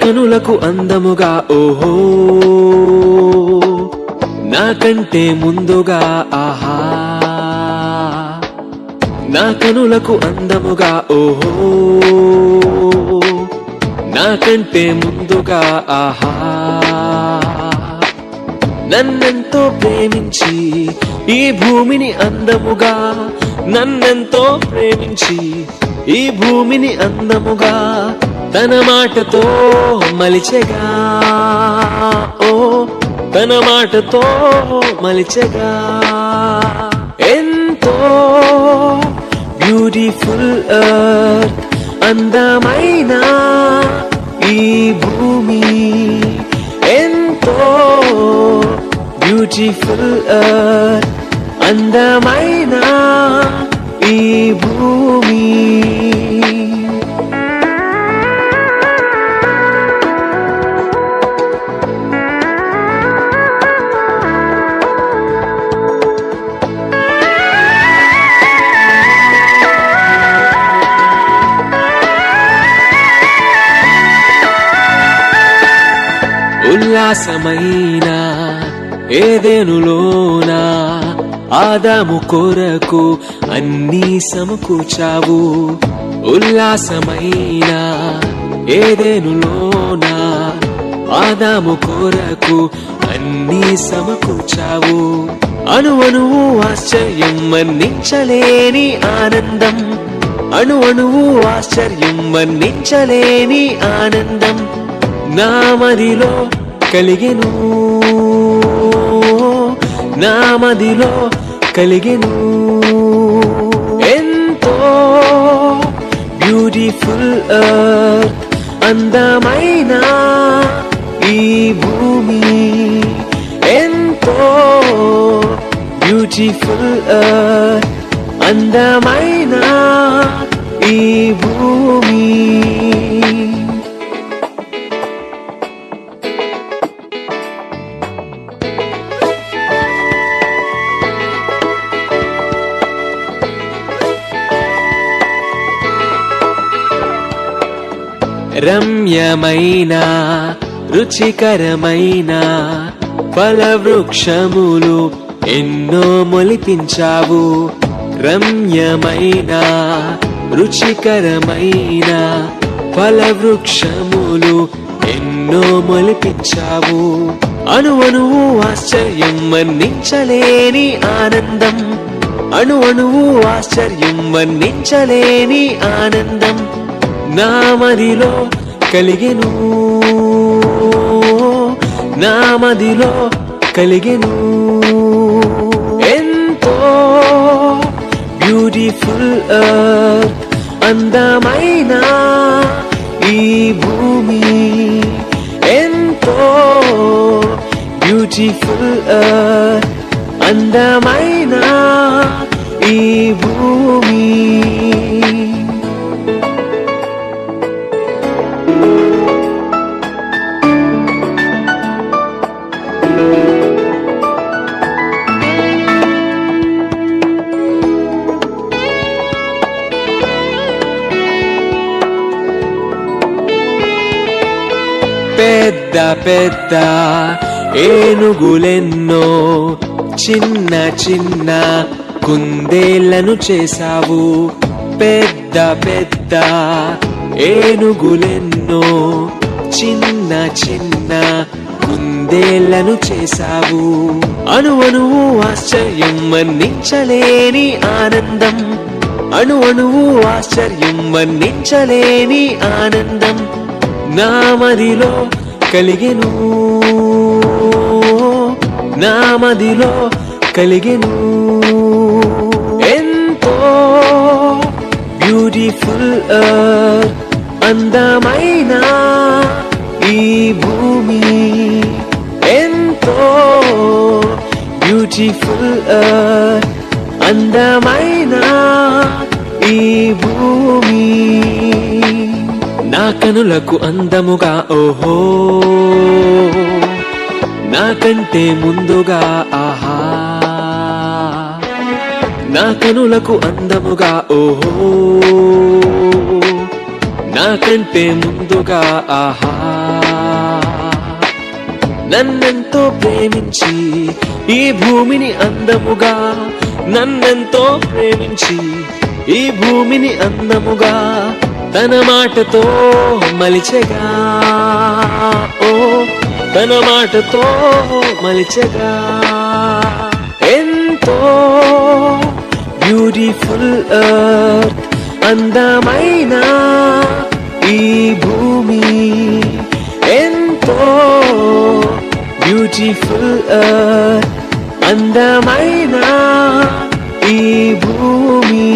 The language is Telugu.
కనులకు అందముగా ఓహో, నాకంటే ముందుగా ఆహా, నా కనులకు అందముగా ఓహో, నాకంటే ముందుగా ఆహా, నన్నెంతో ప్రేమించి ఈ భూమిని అందముగా, నన్నెంతో ప్రేమించి ఈ భూమిని అందముగా తన మాటతో మలిచెగా, ఓ తన మాటతో మలిచెగా. ఎంతో బ్యూటిఫుల్ ఎర్త్, అందమైన ఈ భూమి, ఎంతో బ్యూటిఫుల్ ఎర్త్, అందమైన ఈ భూమి. ఉల్లాసమైన ఏదెనులోన ఆదాము కొరకు అన్నీ సమకూర్చావు. ఉల్లాసమైన ఏదెనులోన ఆదాము కొరకు అన్నీ సమకూర్చావు. అణువణువు ఆశ్చర్యం, వర్ణించలేని ఆనందం, అణువణువు ఆశ్చర్యం, వర్ణించలేని ఆనందం నా మదిలో కలిగెను, నా మదిలో కలిగెను. ఎంతో బ్యూటిఫుల్ ఎర్త్, అందమైన ఈ భూమి, ఎంతో బ్యూటిఫుల్ ఎర్త్, అందమైన ఈ భూమి. రమ్యమైన రుచికరమైన ఫలవృక్షములు ఎన్నో మొలిపించావు. రమ్యమైన రుచికరమైన ఫలవృక్షములు ఎన్నో మొలిపించావు. అణువణువు ఆశ్చర్యం, వర్ణించలేని ఆనందం, అణువణువు ఆశ్చర్యం, వర్ణించలేని ఆనందం నా మదిలో కలిగెను, నా మదిలో కలిగెను. ఎంతో బ్యూటిఫుల్ ఎర్త్, అందమైన ఈ భూమి, ఎంతో బ్యూటిఫుల్ ఎర్త్, అందమైన ఈ భూమి. పెద్ద పెద్ద ఏనుగులెన్నో చిన్న చిన్న కుందేళ్లను చేశావు. పెద్ద పెద్ద ఏనుగులెన్నో చిన్న చిన్న కుందేళ్లను చేశావు. అణువణువు ఆశ్చర్యం, వర్ణించలేని ఆనందం, అణువణువు ఆశ్చర్యం, వర్ణించలేని ఆనందం నా మదిలో కలిగెను, నా మదిలో కలిగెను. ఎంతో బ్యూటిఫుల్ ఎర్త్, అందమైన ఈ భూమి, ఎంతో బ్యూటిఫుల్ ఎర్త్, అందమైన ఈ భూమి. నా కనులకు అందముగా ఓహో, నాకంటే ముందుగా ఆహా, నా కనులకు అందముగా ఓహో, నాకంటే ముందుగా ఆహా. నన్నెంతో ప్రేమించి ఈ భూమిని అందముగా, నన్నెంతో ప్రేమించి ఈ భూమిని అందముగా తన మాటతో మలిచెగా, ఓ తన మాటతో మలిచెగా. ఎంతో బ్యూటిఫుల్ ఎర్త్, అందమైన ఈ భూమి, ఎంతో బ్యూటిఫుల్ ఎర్త్, అందమైన ఈ భూమి.